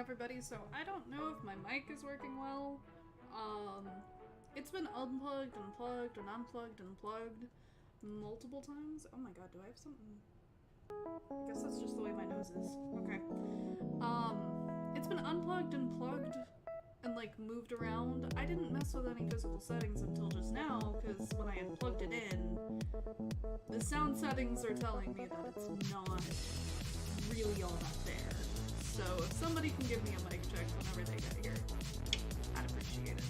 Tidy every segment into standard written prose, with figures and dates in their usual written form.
everybody. So I don't know if my mic is working well. It's been unplugged and plugged and unplugged and plugged multiple times. Oh my god, do I have something? I guess that's just the way my nose is. Okay. It's been unplugged and plugged and like moved around. I didn't mess with any physical settings until just now, because when I had plugged it in, the sound settings are telling me that it's not really all that there. So if somebody can give me a mic check whenever they get here, I'd appreciate it.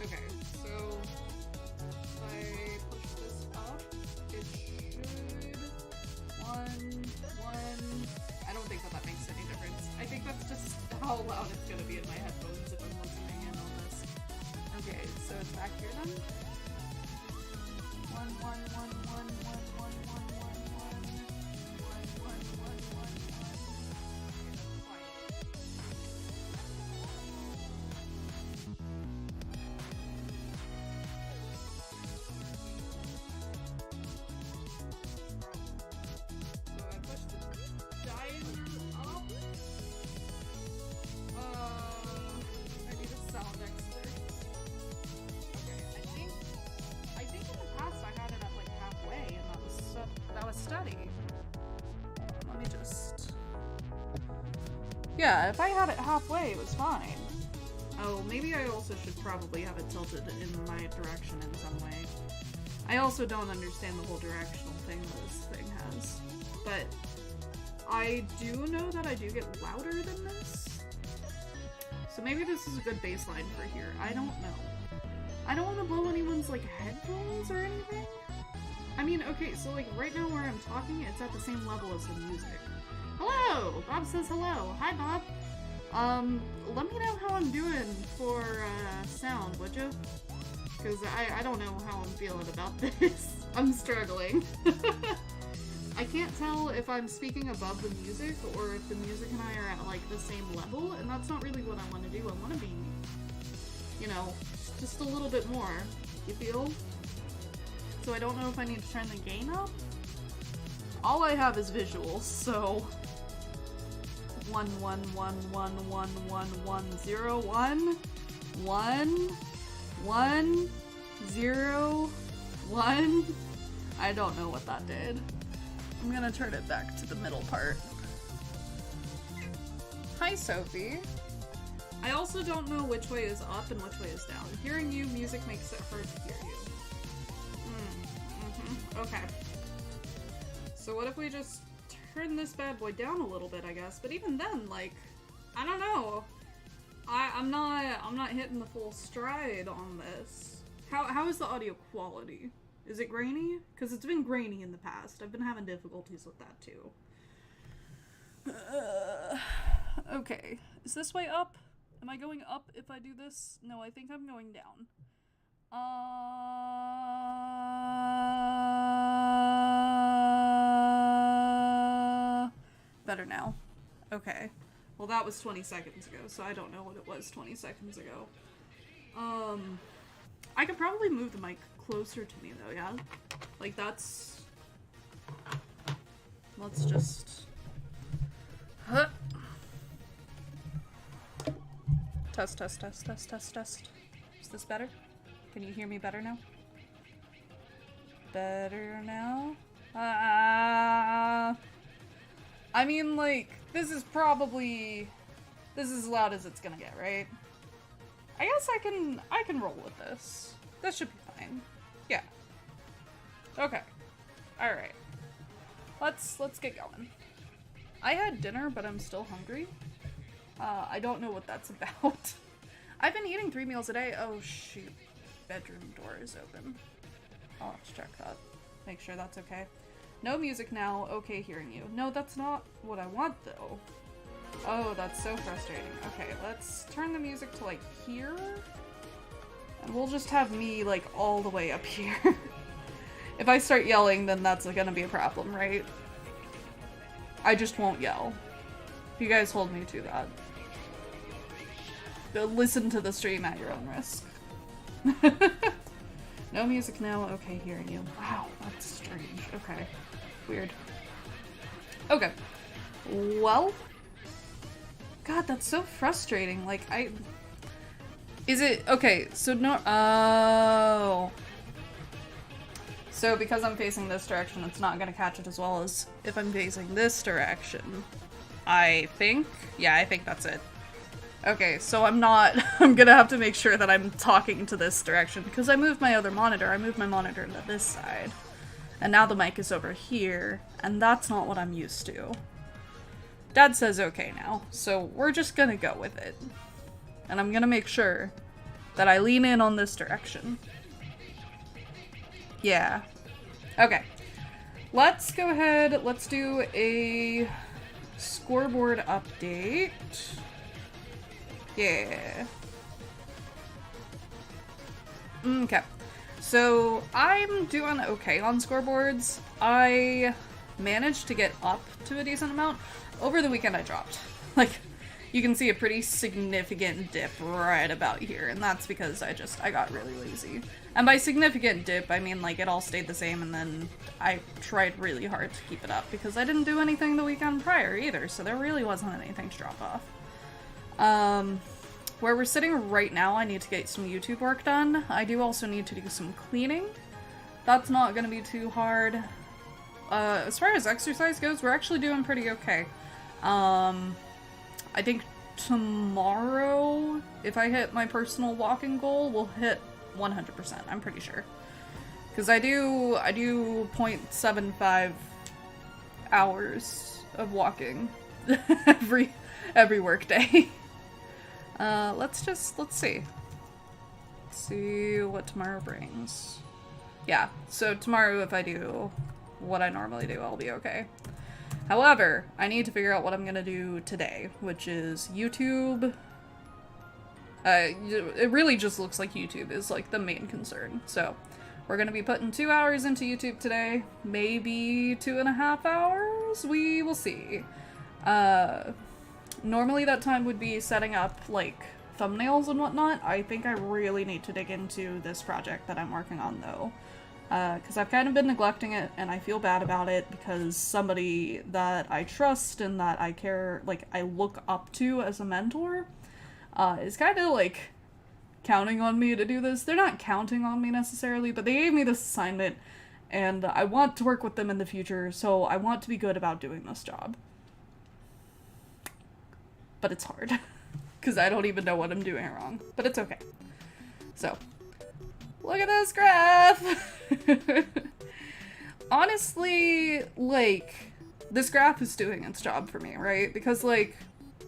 Okay, so if I push this up, it should... One... I don't think that makes any difference. I think that's just how loud it's gonna be in my headphones if I'm listening in on this. Okay, so it's back here then. One, one, one, one, one, one, one, one, one, one, one, one, one, one. So I push the diameter up. I need a sound expert. I think in the past I had it at like halfway, and that was steady. Let me just... Yeah, if I had it halfway, it was fine. Oh, maybe I also should probably have it tilted in my direction in some way. I also don't understand the whole directional thing this thing has. But I do know that I do get louder than this. So maybe this is a good baseline for here. I don't know. I don't want to blow anyone's, like, headphones or anything. I mean, okay, so, like, right now where I'm talking, it's at the same level as the music. Hello! Bob says hello. Hi, Bob. Let me know how I'm doing for, sound, would you? Because I don't know how I'm feeling about this. I'm struggling. I can't tell if I'm speaking above the music or if the music and I are at, like, the same level, and that's not really what I want to do. I want to be, you know, just a little bit more, you feel? So I don't know if I need to turn the gain up? All I have is visuals, so... 1, 1, 1, 1, 1, 1, 1, 0, 1, 1, 1, 0, 1. I don't know what that did. I'm gonna turn it back to the middle part. Hi, Sophie. I also don't know which way is up and which way is down. Hearing you, music makes it hard to hear you. Okay. So what if we just turn this bad boy down a little bit, I guess? But even then, like, I don't know. I'm not hitting the full stride on this. How is the audio quality? Is it grainy? Because it's been grainy in the past. I've been having difficulties with that too. Okay. Is this way up? Am I going up if I do this? No, I think I'm going down. Better now. Okay. Well, that was 20 seconds ago, so I don't know what it was 20 seconds ago. I could probably move the mic closer to me, though, yeah? Like, that's... Let's just... Huh. Test, test, test, test, test, test. Is this better? Can you hear me better now? Better now? I mean, like, this is as loud as it's gonna get, right? I guess I can roll with this. This should be fine. Yeah. Okay. Alright. Let's get going. I had dinner, but I'm still hungry. I don't know what that's about. I've been eating 3 meals a day. Oh, shoot. Bedroom door is open. I'll have to check that. Make sure that's okay. No music now. Okay, hearing you. No, that's not what I want, though. Oh, that's so frustrating. Okay, let's turn the music to, like, here. And we'll just have me, like, all the way up here. If I start yelling, then that's gonna be a problem, right? I just won't yell. You guys hold me to that. Listen to the stream at your own risk. No music now. Okay, hearing you. Wow, that's strange. Okay. Weird. Okay. Well. God, that's so frustrating. Like, Is it... Okay, so no... Oh. So because I'm facing this direction, it's not gonna catch it as well as if I'm facing this direction. I think? Yeah, I think that's it. Okay, so I'm gonna have to make sure that I'm talking to this direction because I moved my other monitor. I moved my monitor to this side. And now the mic is over here, and that's not what I'm used to. Dad says okay now, so we're just gonna go with it. And I'm gonna make sure that I lean in on this direction. Yeah. Okay. Let's go ahead, let's do a scoreboard update. Yeah. Okay. So, I'm doing okay on scoreboards. I managed to get up to a decent amount. Over the weekend I dropped. Like, you can see a pretty significant dip right about here, and that's because I got really lazy. And by significant dip, I mean like it all stayed the same and then I tried really hard to keep it up because I didn't do anything the weekend prior either, so there really wasn't anything to drop off. Where we're sitting right now, I need to get some YouTube work done. I do also need to do some cleaning. That's not gonna be too hard. As far as exercise goes, we're actually doing pretty okay. I think tomorrow, if I hit my personal walking goal, we'll hit 100%, I'm pretty sure. Because I do 0.75 hours of walking every work day. Let's see. Let's see what tomorrow brings. Yeah, so tomorrow if I do what I normally do, I'll be okay. However, I need to figure out what I'm gonna do today, which is YouTube. It really just looks like YouTube is like the main concern. So we're gonna be putting 2 hours into YouTube today, maybe 2.5 hours. We will see. Normally that time would be setting up like thumbnails and whatnot. I think I really need to dig into this project that I'm working on though. Because I've kind of been neglecting it, and I feel bad about it because somebody that I trust and that I care, like, I look up to as a mentor, is kind of, like, counting on me to do this. They're not counting on me necessarily, but they gave me this assignment, and I want to work with them in the future, so I want to be good about doing this job. But it's hard, because I don't even know what I'm doing wrong, but it's okay. So... look at this graph! Honestly, like, this graph is doing its job for me, right? Because, like,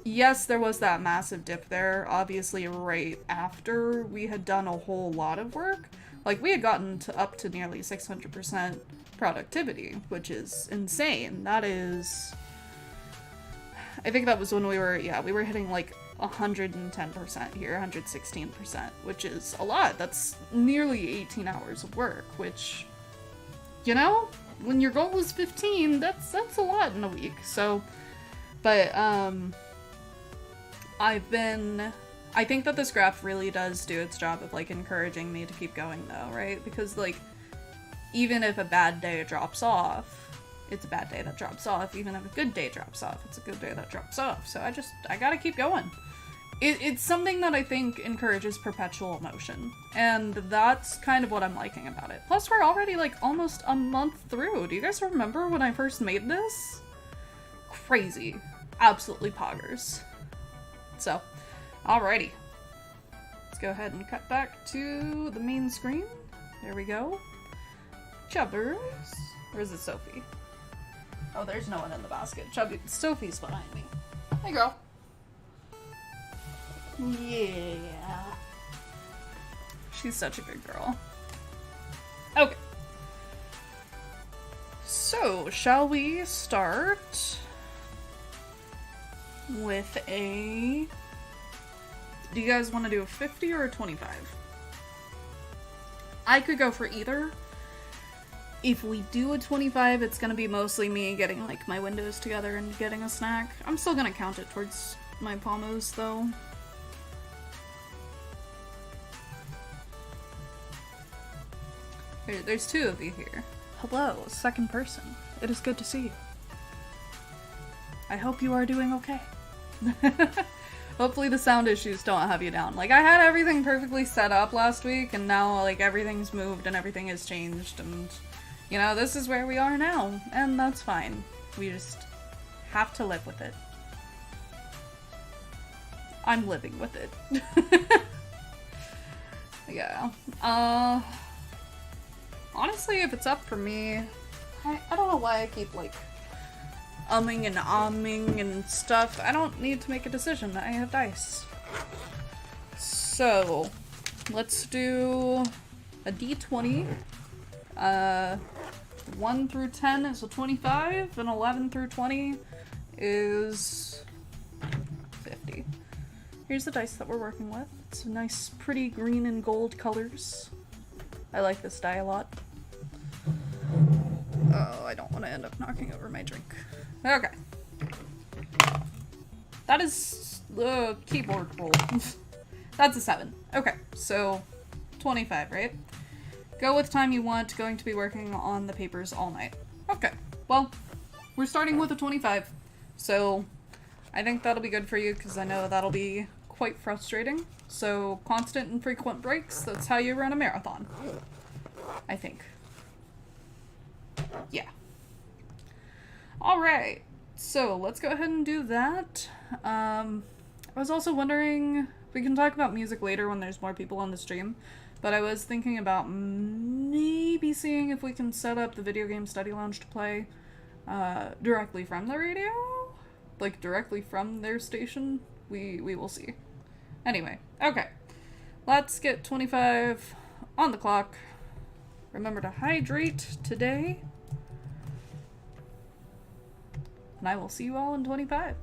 yes, there was that massive dip there, obviously right after we had done a whole lot of work. Like, we had gotten up to nearly 600% productivity, which is insane. That is... I think that was when we were hitting, like, 110% here, 116%, which is a lot. That's nearly 18 hours of work, which, you know, when your goal is 15, that's a lot in a week. So, but, I think that this graph really does do its job of, like, encouraging me to keep going, though, right? Because, like, even if a bad day drops off, it's a bad day that drops off. Even if a good day drops off, it's a good day that drops off. So I gotta keep going. It's something that I think encourages perpetual motion, and that's kind of what I'm liking about it. Plus, we're already, like, almost a month through. Do you guys remember when I first made this? Crazy. Absolutely poggers. So, alrighty. Let's go ahead and cut back to the main screen. There we go. Chubbers. Or is it Sophie? Oh, there's no one in the basket. Sophie's behind me. Hey, girl. Yeah. She's such a good girl. Okay. So, shall we start with a... Do you guys want to do a 50 or a 25? I could go for either. If we do a 25, it's gonna be mostly me getting, like, my windows together and getting a snack. I'm still gonna count it towards my pommos, though. There's two of you here. Hello, second person. It is good to see you. I hope you are doing okay. Hopefully the sound issues don't have you down. Like, I had everything perfectly set up last week, and now, like, everything's moved and everything has changed, and, you know, this is where we are now, and that's fine. We just have to live with it. I'm living with it. Yeah. Honestly, if it's up for me, I don't know why I keep, like, umming and ahming and stuff. I don't need to make a decision. I have dice. So, let's do a d20. 1 through 10 is a 25, and 11 through 20 is 50. Here's the dice that we're working with. It's a nice, pretty green and gold colors. I like this die a lot. Oh, I don't want to end up knocking over my drink. Okay. That is the keyboard roll. That's a 7. Okay, so 25, right? Go with time you want, going to be working on the papers all night. Okay, well, we're starting with a 25, so I think that'll be good for you, because I know that'll be quite frustrating. So, constant and frequent breaks, that's how you run a marathon. I think. Yeah. Alright, so let's go ahead and do that. I was also wondering, we can talk about music later when there's more people on the stream, but I was thinking about maybe seeing if we can set up the Video Game Study Lounge to play directly from the radio? Like, directly from their station? We will see. Anyway, okay. Let's get 25 on the clock. Remember to hydrate today. And I will see you all in 25.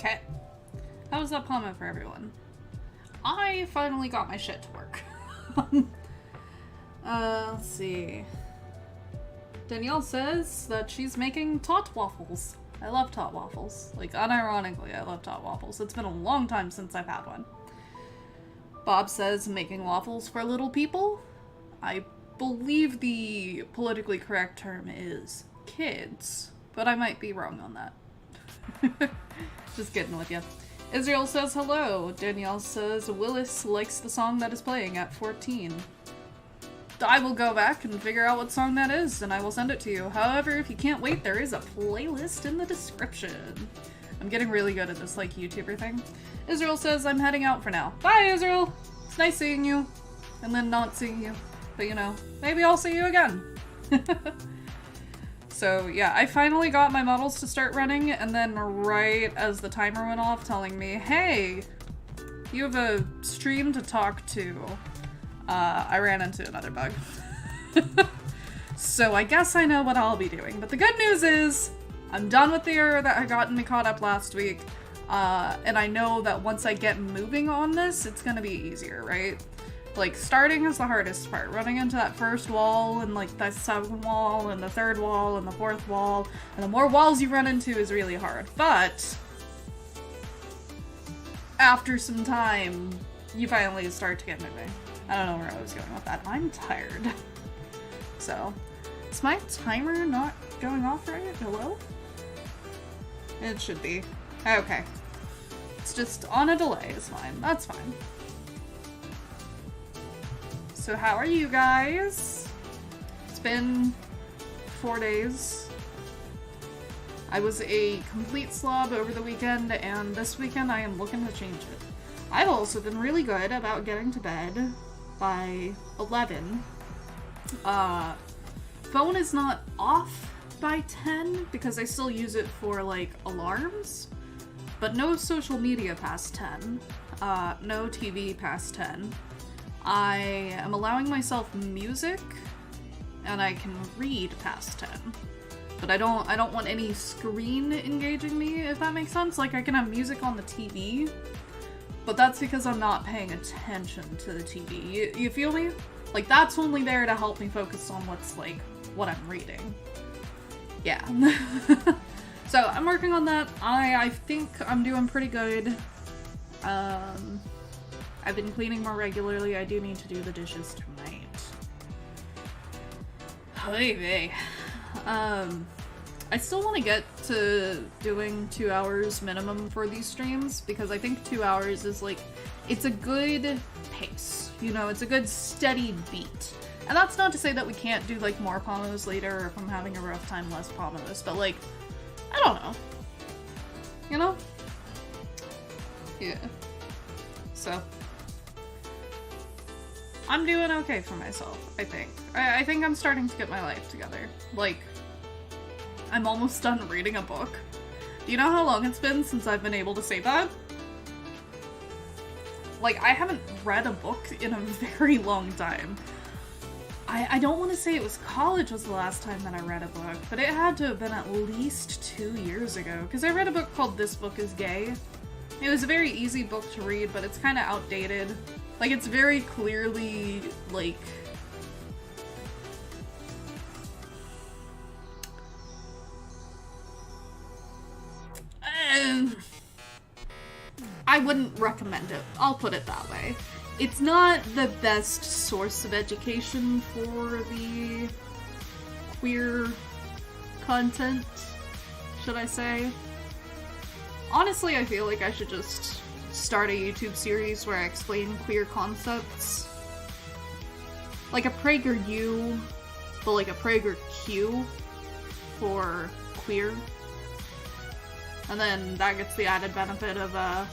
Okay. How was that pomma for everyone? I finally got my shit to work. Let's see. Danielle says that she's making tot waffles. I love tot waffles. Like, unironically, I love tot waffles. It's been a long time since I've had one. Bob says making waffles for little people. I believe the politically correct term is kids, but I might be wrong on that. Just kidding with you. Israel says hello. Danielle says Willis likes the song that is playing at 14. I will go back and figure out what song that is, and I will send it to you. However, if you can't wait, there is a playlist in the description. I'm getting really good at this, like, YouTuber thing. Israel says, I'm heading out for now. Bye, Israel! It's nice seeing you. And then not seeing you. But, you know, maybe I'll see you again. So, yeah, I finally got my models to start running, and then right as the timer went off telling me, hey, you have a stream to talk to, I ran into another bug. So I guess I know what I'll be doing. But the good news is, I'm done with the error that had gotten me caught up last week, and I know that once I get moving on this, it's gonna be easier, right? Like, starting is the hardest part. Running into that first wall, and like that second wall, and the third wall, and the fourth wall, and the more walls you run into is really hard. But after some time, you finally start to get moving. I don't know where I was going with that. I'm tired. So, is my timer not going off right? Hello? It should be. Okay. It's just on a delay, it's fine. That's fine. So how are you guys? It's been 4 days. I was a complete slob over the weekend, and this weekend I am looking to change it. I've also been really good about getting to bed by 11. Phone is not off by 10 because I still use it for like alarms, but no social media past 10, no TV past 10. I am allowing myself music, and I can read past 10. But I don't want any screen engaging me, if that makes sense. Like, I can have music on the TV, but that's because I'm not paying attention to the TV. You feel me? Like, that's only there to help me focus on what I'm reading. Yeah. So, I'm working on that. I think I'm doing pretty good. I've been cleaning more regularly. I do need to do the dishes tonight. Oy vey. I still want to get to doing 2 hours minimum for these streams, because I think 2 hours is like, it's a good pace, you know, it's a good steady beat. And that's not to say that we can't do like more pomos later, or if I'm having a rough time, less pomos, but like, I don't know. You know? Yeah. So, I'm doing okay for myself, I think. I think I'm starting to get my life together. Like, I'm almost done reading a book. Do you know how long it's been since I've been able to say that? Like, I haven't read a book in a very long time. I don't want to say it was college was the last time that I read a book, but it had to have been at least 2 years ago, because I read a book called This Book Is Gay. It was a very easy book to read, but it's kind of outdated. Like, it's very clearly, like, I wouldn't recommend it. I'll put it that way. It's not the best source of education for the queer content, should I say. Honestly, I feel like I should just start a YouTube series where I explain queer concepts. Like a PragerU, but like a PragerQ for queer. And then that gets the added benefit of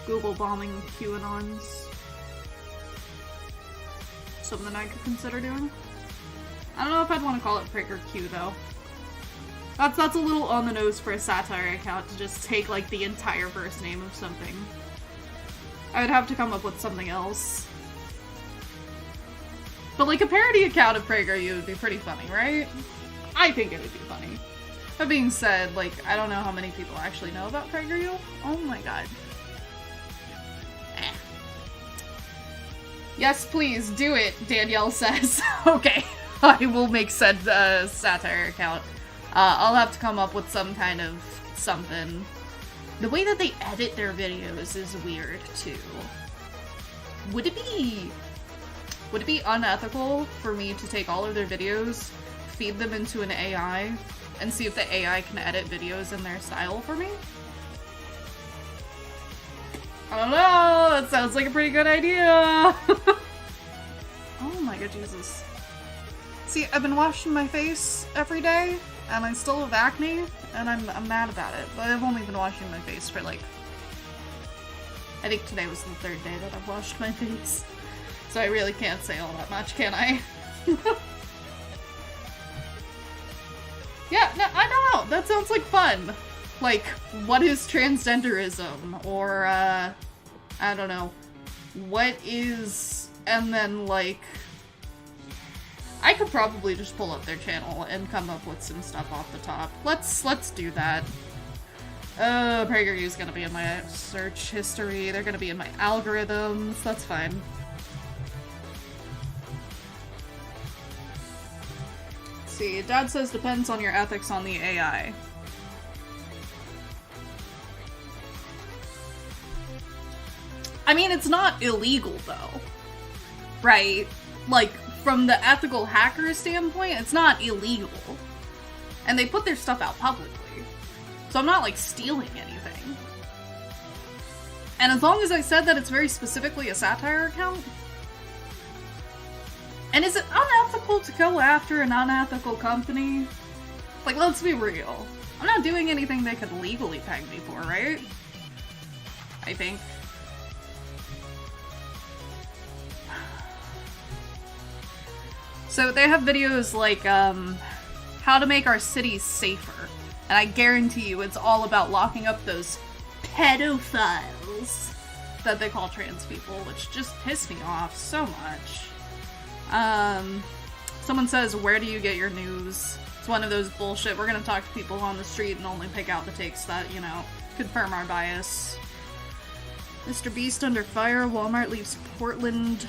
Google bombing QAnons. Something I could consider doing. I don't know if I'd want to call it PragerQ though. That's a little on the nose for a satire account to just take like the entire first name of something. I would have to come up with something else. But like a parody account of PragerU would be pretty funny, right? I think it would be funny. That being said, like, I don't know how many people actually know about PragerU. Oh my god. Eh. Yes, please, do it, Danielle says. Okay, I will make said satire account. I'll have to come up with some kind of something. The way that they edit their videos is weird, too. Would it be unethical for me to take all of their videos, feed them into an AI, and see if the AI can edit videos in their style for me? I don't know, that sounds like a pretty good idea! Oh my god, Jesus. See, I've been washing my face every day, and I still have acne, and I'm mad about it, but I've only been washing my face for like... I think today was the 3rd day that I've washed my face. So I really can't say all that much, can I? Yeah, no, I don't know. That sounds like fun. Like, what is transgenderism? Or, I don't know. What is... And then, like... I could probably just pull up their channel and come up with some stuff off the top. Let's do that. PragerU's gonna be in my search history. They're gonna be in my algorithms. That's fine. Let's see, Dad says depends on your ethics on the AI. I mean, it's not illegal, though. Right? Like, from the ethical hacker standpoint, it's not illegal. And they put their stuff out publicly. So I'm not, like, stealing anything. And as long as I said that it's very specifically a satire account... And is it unethical to go after an unethical company? Like, let's be real. I'm not doing anything they could legally peg me for, right? I think. So they have videos like, how to make our cities safer. And I guarantee you it's all about locking up those pedophiles that they call trans people, which just piss me off so much. Someone says, where do you get your news? It's one of those bullshit, we're gonna talk to people on the street and only pick out the takes that, you know, confirm our bias. Mr. Beast under fire, Walmart leaves Portland.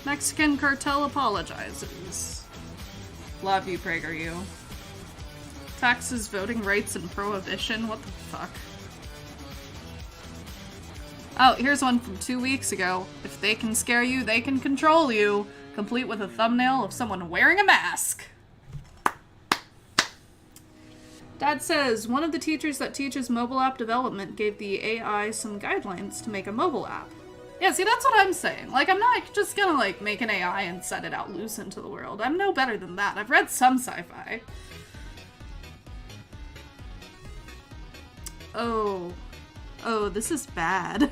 Mexican cartel apologizes. Love you, PragerU. Taxes, voting rights, and prohibition? What the fuck? Oh, here's one from 2 weeks ago. If they can scare you, they can control you. Complete with a thumbnail of someone wearing a mask. Dad says, one of the teachers that teaches mobile app development gave the AI some guidelines to make a mobile app. Yeah, see, that's what I'm saying. Like, I'm not just gonna, like, make an AI and set it out loose into the world. I'm no better than that. I've read some sci-fi. Oh, this is bad.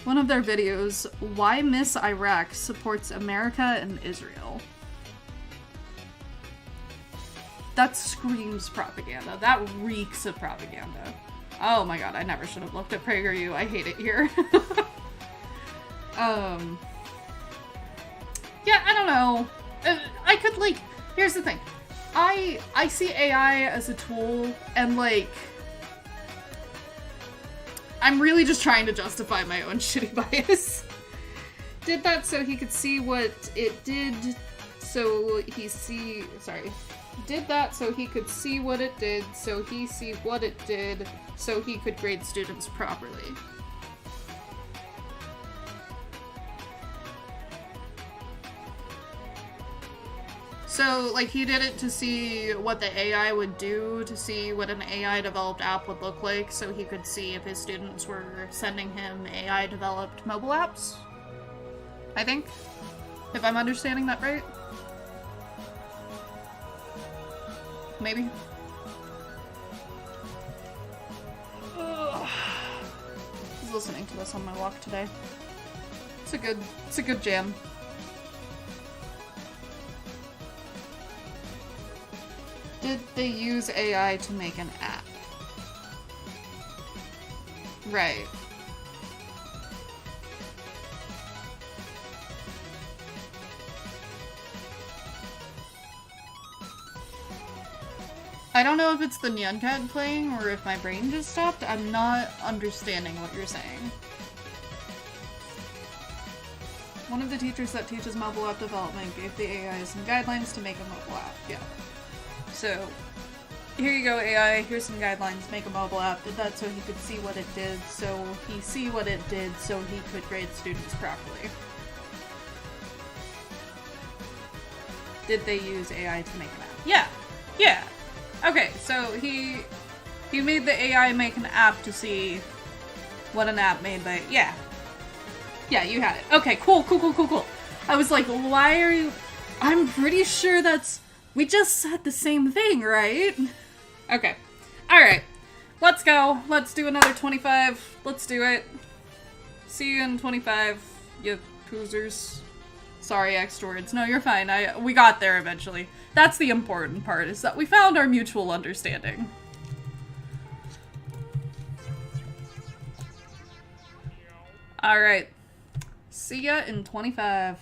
One of their videos, Why Miss Iraq Supports America and Israel. That screams propaganda. That reeks of propaganda. Oh my god, I never should have looked at PragerU. I hate it here. Yeah, I don't know. I could, like, here's the thing. I see AI as a tool, and, like, I'm really just trying to justify my own shitty bias. Did that so he could see what it did, so he see... Sorry. Did that so he could see what it did, so he see what it did, so he could grade students properly. So, like, he did it to see what the AI would do, to see what an AI-developed app would look like, so he could see if his students were sending him AI-developed mobile apps? I think? If I'm understanding that right? Maybe? I was listening to this on my walk today. It's a good jam. Did they use AI to make an app? Right. don't know if it's the Nyan Cat playing or if my brain just stopped. I'm not understanding what you're saying. One of the teachers that teaches mobile app development gave the AI some guidelines to make a mobile app. Yeah. So, here you go, AI. Here's some guidelines. Make a mobile app. Did that so he could see what it did. So he see what it did so he could grade students properly. Did they use AI to make an app? Yeah. Yeah. Okay, so he made the AI make an app to see what an app made by... Yeah. Yeah, you had it. Okay, cool. I was like, why are you... I'm pretty sure that's... We just said the same thing, right? Okay. Alright. Let's go. Let's do another 25. Let's do it. See you in 25, you poozers. Sorry, X-Stords. No, you're fine. We got there eventually. That's the important part, is that we found our mutual understanding. Alright. See ya in 25.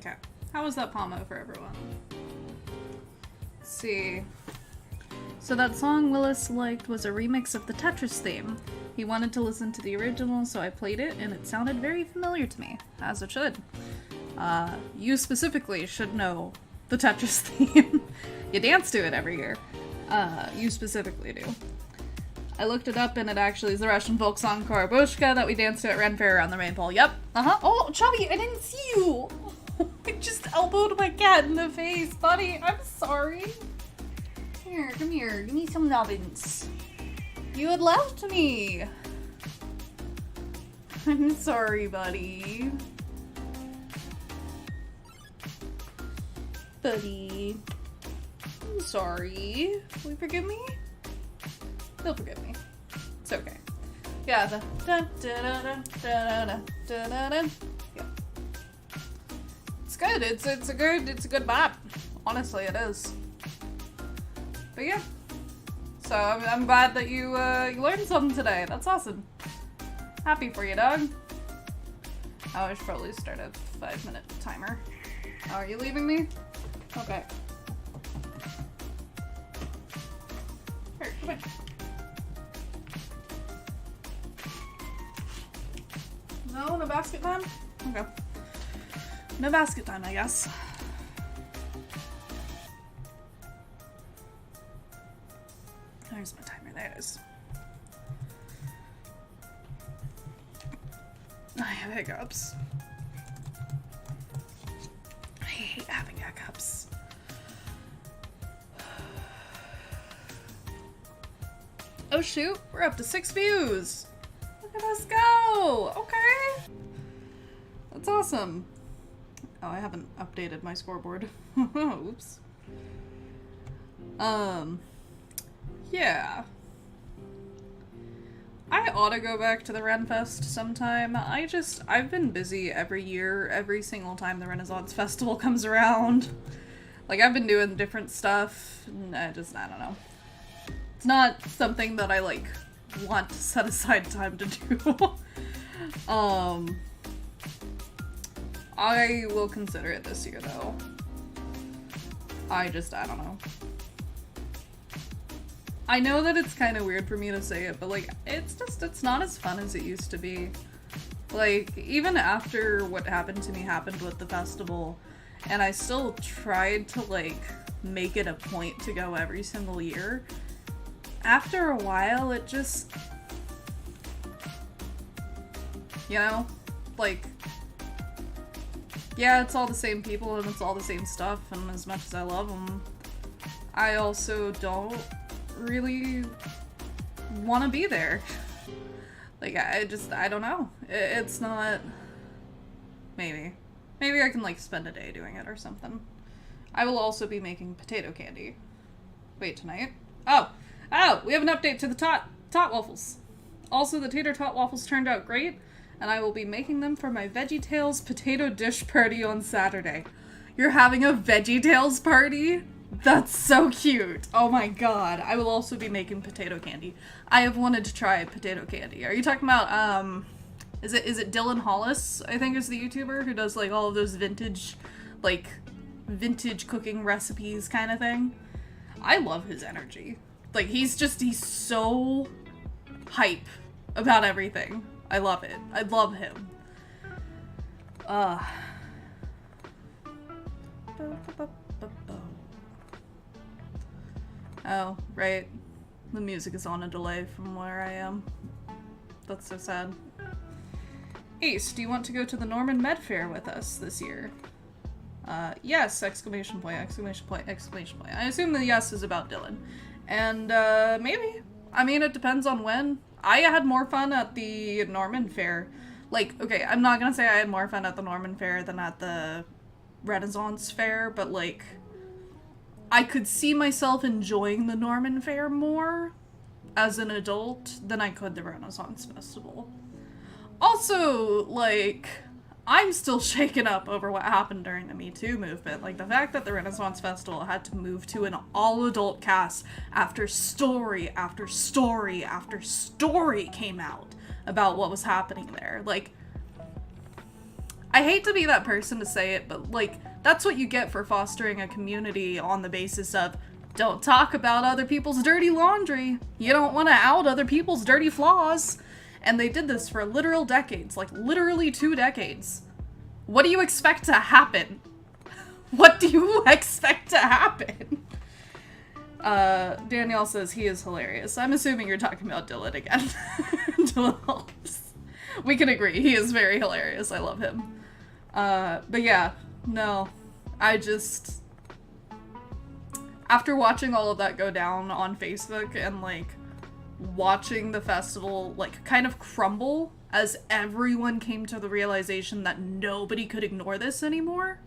Okay. How was that Pomo for everyone? Let's see. So that song Willis liked was a remix of the Tetris theme. He wanted to listen to the original, so I played it, and it sounded very familiar to me, as it should. You specifically should know the Tetris theme. You dance to it every year. You specifically do. I looked it up, and it actually is the Russian folk song Korobushka that we danced to at Ren Fair around the rainbow. Yep. Oh, Chubby, I didn't see you. I just elbowed my cat in the face, buddy. I'm sorry. Here, come here. Give me some nubbins. You had left me. I'm sorry, buddy. Buddy. I'm sorry. Will you forgive me? He'll forgive me. It's okay. Yeah, the yeah. It's good. It's a good map. Honestly, it is. But yeah. So I'm glad that you learned something today. That's awesome. Happy for you, dog. Oh, I should probably start a 5-minute timer. Oh, are you leaving me? Okay. Here, come in. No basket time? Okay. No basket time, I guess. There's my timer. There it is. I have hiccups. I hate having hiccups. Oh shoot, we're up to 6 views. Look at us go. Okay. That's awesome. Oh, I haven't updated my scoreboard. Oops. Yeah. I ought to go back to the Renfest sometime. I've been busy every year, every single time the Renaissance Festival comes around. Like, I've been doing different stuff, and I don't know. It's not something that I, like, want to set aside time to do. I will consider it this year, though. I don't know. I know that it's kind of weird for me to say it, but, like, it's not as fun as it used to be. Like, even after what happened to me happened with the festival, and I still tried to, like, make it a point to go every single year, after a while, it just... You know? Like... Yeah, it's all the same people and it's all the same stuff, and as much as I love them, I also don't really want to be there. Like, I don't know. It's not... Maybe I can, like, spend a day doing it or something. I will also be making potato candy. Wait, tonight? Oh, we have an update to the tot waffles. Also, the tater tot waffles turned out great, and I will be making them for my VeggieTales potato dish party on Saturday. You're having a VeggieTales party? That's so cute. Oh my god. I will also be making potato candy. I have wanted to try potato candy. Are you talking about, is it Dylan Hollis, I think is the YouTuber, who does, like, all of those vintage cooking recipes kind of thing? I love his energy. Like, he's so hype about everything. I love it. I love him. Oh, right. The music is on a delay from where I am. That's so sad. Ace, do you want to go to the Norman Med Fair with us this year? Yes! Exclamation point, exclamation point, exclamation point. I assume the yes is about Dylan. And, maybe. I mean, it depends on when. I had more fun at the Norman Fair. Like, okay, I'm not gonna say I had more fun at the Norman Fair than at the Renaissance Fair, but, like, I could see myself enjoying the Norman Fair more as an adult than I could the Renaissance Festival. Also, like, I'm still shaken up over what happened during the Me Too movement. Like, the fact that the Renaissance Festival had to move to an all-adult cast after story after story after story came out about what was happening there. Like, I hate to be that person to say it, but, like, that's what you get for fostering a community on the basis of, don't talk about other people's dirty laundry. You don't want to out other people's dirty flaws. And they did this for literal decades, like literally 2 decades. What do you expect to happen? What do you expect to happen? Danielle says he is hilarious. I'm assuming you're talking about Dylan again. Dylan Holmes. We can agree, he is very hilarious. I love him. But yeah, no. After watching all of that go down on Facebook and, like, watching the festival, like, kind of crumble as everyone came to the realization that nobody could ignore this anymore,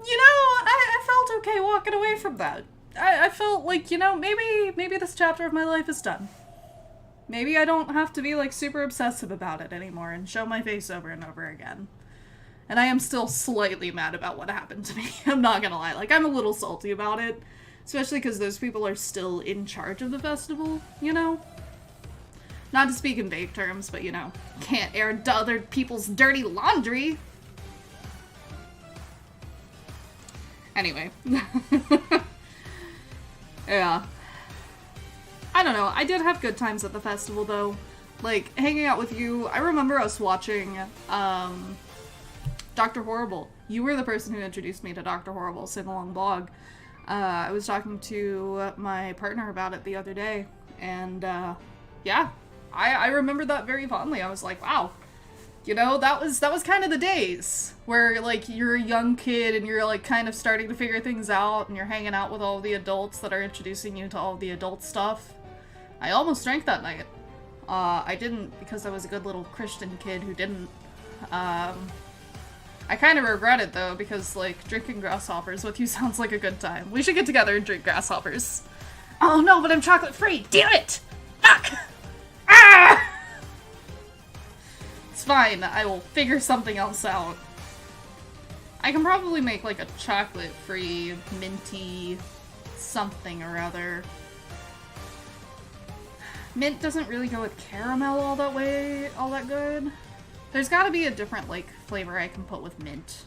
you know, I felt okay walking away from that. I felt like, you know, maybe this chapter of my life is done. Maybe I don't have to be, like, super obsessive about it anymore and show my face over and over again. And I am still slightly mad about what happened to me. I'm not gonna lie. Like, I'm a little salty about it. Especially because those people are still in charge of the festival, you know? Not to speak in vague terms, but, you know, can't air other people's dirty laundry. Anyway. Yeah. I don't know. I did have good times at the festival, though. Like, hanging out with you. I remember us watching, Dr. Horrible. You were the person who introduced me to Dr. Horrible, Sing-Along Blog. I was talking to my partner about it the other day, and, yeah, I remember that very fondly. I was like, wow, you know, that was kind of the days where, like, you're a young kid and you're, like, kind of starting to figure things out, and you're hanging out with all the adults that are introducing you to all the adult stuff. I almost drank that night. I didn't, because I was a good little Christian kid who didn't, I kind of regret it though, because like drinking grasshoppers with you sounds like a good time. We should get together and drink grasshoppers. Oh no, but I'm chocolate free! Damn it! Fuck! Ah! It's fine, I will figure something else out. I can probably make like a chocolate free, minty something or other. Mint doesn't really go with caramel all that good. There's gotta be a different, like, flavor I can put with mint.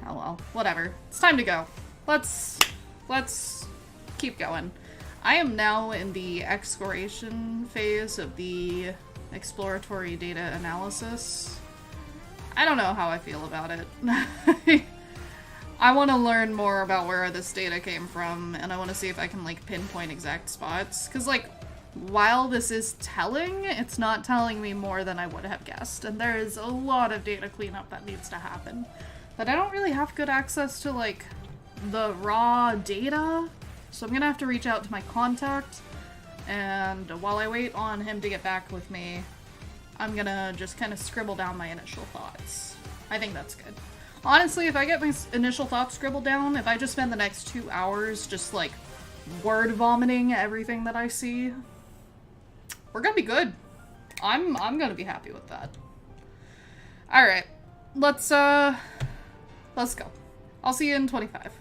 Oh well, whatever. It's time to go. Let's keep going. I am now in the exploration phase of the exploratory data analysis. I don't know how I feel about it. I want to learn more about where this data came from, and I want to see if I can, like, pinpoint exact spots. Because, like, while this is telling, it's not telling me more than I would have guessed. And there is a lot of data cleanup that needs to happen. But I don't really have good access to, like, the raw data. So I'm gonna have to reach out to my contact. And while I wait on him to get back with me, I'm gonna just kind of scribble down my initial thoughts. I think that's good. Honestly, if I get my initial thoughts scribbled down, if I just spend the next 2 hours just, like, word vomiting everything that I see, we're gonna be good. I'm gonna be happy with that. Alright. Let's go. I'll see you in 25.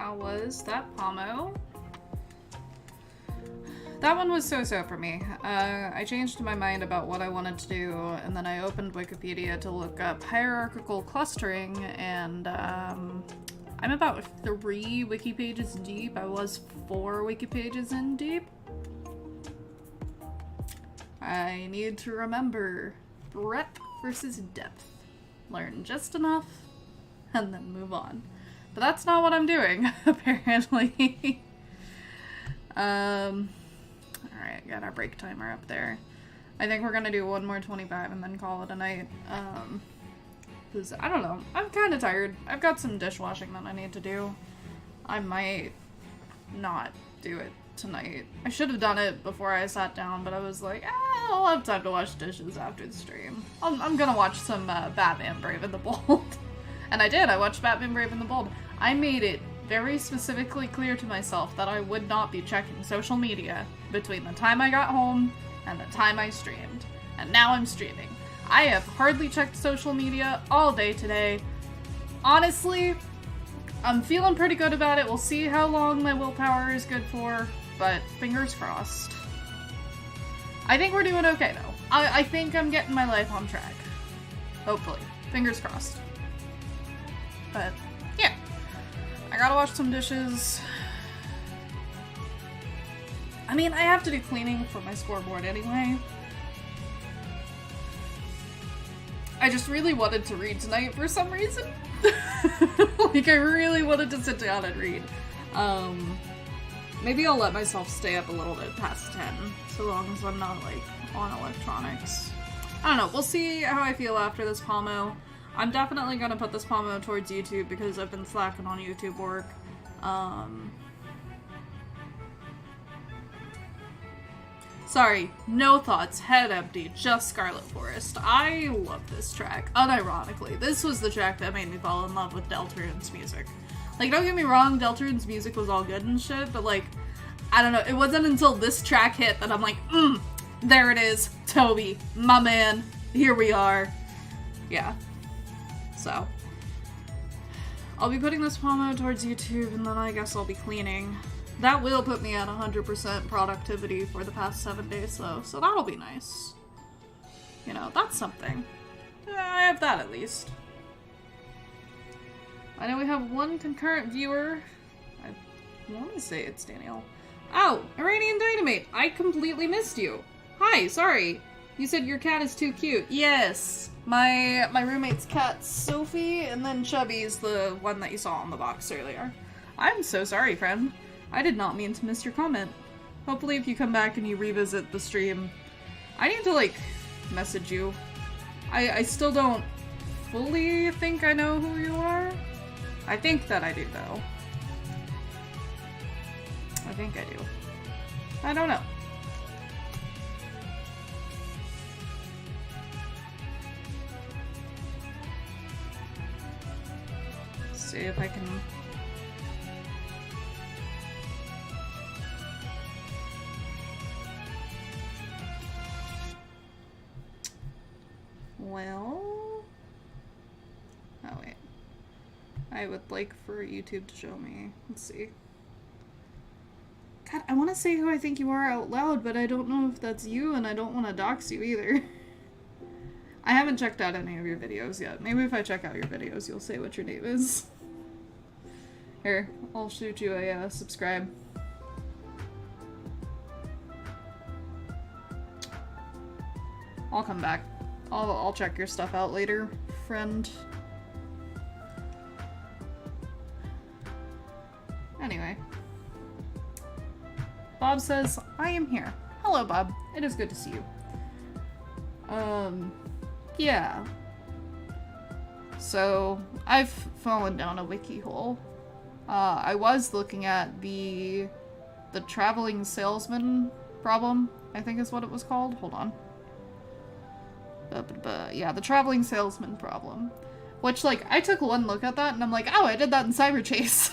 how was that Pomo? That one was so-so for me. I changed my mind about what I wanted to do, and then I opened Wikipedia to look up hierarchical clustering, and I'm about 3 wiki pages deep. I was 4 wiki pages in deep. I need to remember breadth versus depth. Learn just enough, and then move on. But that's not what I'm doing, apparently. Alright, got our break timer up there. I think we're gonna do one more 25 and then call it a night. Because, I don't know, I'm kind of tired. I've got some dishwashing that I need to do. I might not do it tonight. I should have done it before I sat down, but I was like, I'll have time to wash dishes after the stream. I'm gonna watch some Batman Brave and the Bold. And I did, I watched Batman Brave and the Bold. I made it very specifically clear to myself that I would not be checking social media between the time I got home and the time I streamed. And now I'm streaming. I have hardly checked social media all day today. Honestly, I'm feeling pretty good about it. We'll see how long my willpower is good for, but fingers crossed. I think we're doing okay though. I think I'm getting my life on track. Hopefully. Fingers crossed. But, yeah. I gotta wash some dishes. I mean, I have to do cleaning for my scoreboard anyway. I just really wanted to read tonight for some reason. Like, I really wanted to sit down and read. Maybe I'll let myself stay up a little bit past 10, so long as I'm not, like, on electronics. I don't know, we'll see how I feel after this Pomo. I'm definitely gonna put this Pomo towards YouTube because I've been slacking on YouTube work. Sorry, no thoughts, head empty, just Scarlet Forest. I love this track, unironically. This was the track that made me fall in love with Deltarune's music. Like, don't get me wrong, Deltarune's music was all good and shit, but like, I don't know, it wasn't until this track hit that I'm like, there it is, Toby, my man, here we are. Yeah. So, I'll be putting this Pomo towards YouTube, and then I guess I'll be cleaning. That will put me at 100% productivity for the past 7 days, though, so that'll be nice. You know, that's something. I have that, at least. I know we have one concurrent viewer. I want to say it's Danielle. Oh, Iranian Dynamite! I completely missed you! Hi, sorry! You said your cat is too cute. Yes! My roommate's cat's Sophie, and then Chubby's the one that you saw on the box earlier. I'm so sorry, friend. I did not mean to miss your comment. Hopefully if you come back and you revisit the stream, I need to, like, message you. I still don't fully think I know who you are. I think that I do, though. I think I do. I don't know. See if I can... Well... Oh, wait. I would like for YouTube to show me. Let's see. God, I want to say who I think you are out loud, but I don't know if that's you, and I don't want to dox you either. I haven't checked out any of your videos yet. Maybe if I check out your videos, you'll say what your name is. Here, I'll shoot you a subscribe. I'll come back. I'll check your stuff out later, friend. Anyway. Bob says, I am here. Hello, Bob. It is good to see you. Yeah. So, I've fallen down a wiki hole. I was looking at the traveling salesman problem, I think is what it was called. Hold on. Yeah, the traveling salesman problem. Which, like, I took one look at that and I'm like, oh, I did that in Cyberchase.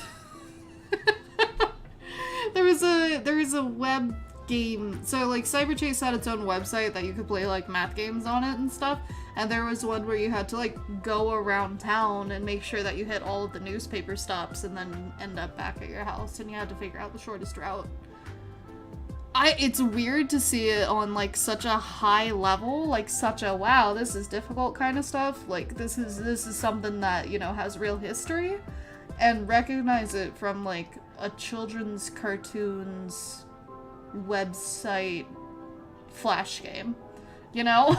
There was a web game. So, like, Cyberchase had its own website that you could play, like, math games on it and stuff. And there was one where you had to, like, go around town and make sure that you hit all of the newspaper stops and then end up back at your house, and you had to figure out the shortest route. It's weird to see it on, like, such a high level, like, such a, wow, this is difficult kind of stuff. Like, this is something that, you know, has real history, and recognize it from, like, a children's cartoons website flash game, you know?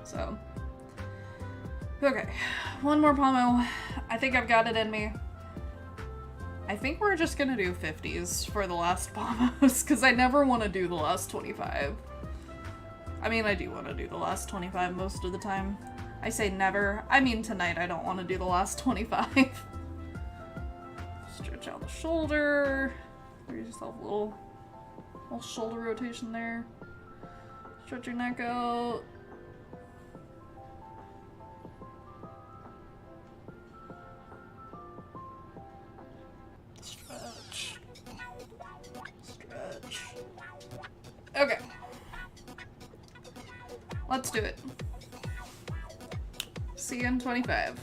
So, okay, one more pomo. I think I've got it in me. I think we're just gonna do 50s for the last pomos, because I never want to do the last 25. I mean, I do want to do the last 25 most of the time. I say never. I mean, tonight I don't want to do the last 25. Stretch out the shoulder. Give yourself a little shoulder rotation there. Stretch your neck out. Stretch. Stretch. Okay. Let's do it. See you in 25.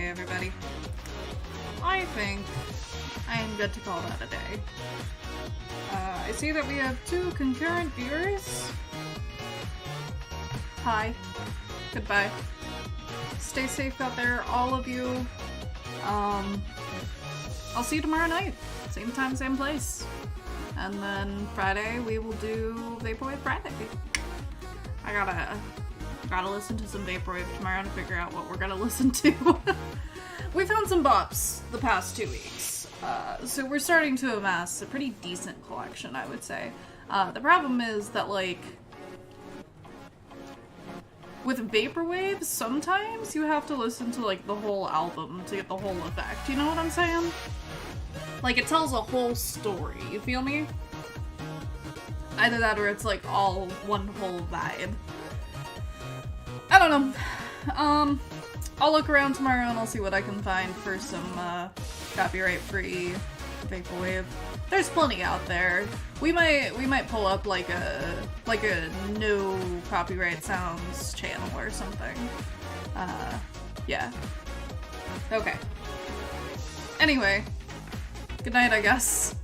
day, everybody. I think I am good to call that a day. I see that we have 2 concurrent viewers. Hi. Goodbye. Stay safe out there, all of you. I'll see you tomorrow night. Same time, same place. And then Friday, we will do Vaporwave Friday. I gotta listen to some Vaporwave tomorrow to figure out what we're gonna listen to. We found some bops the past 2 weeks. So we're starting to amass a pretty decent collection, I would say. The problem is that, like, with Vaporwave, sometimes you have to listen to, like, the whole album to get the whole effect. You know what I'm saying? Like, it tells a whole story, you feel me? Either that or it's, like, all one whole vibe. I don't know. I'll look around tomorrow and I'll see what I can find for some, copyright-free Vaporwave. There's plenty out there. We might pull up like a no copyright sounds channel or something. Yeah. Okay. Anyway, good night, I guess.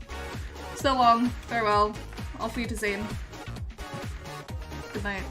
So long, farewell. Auf Wiedersehen. Good night.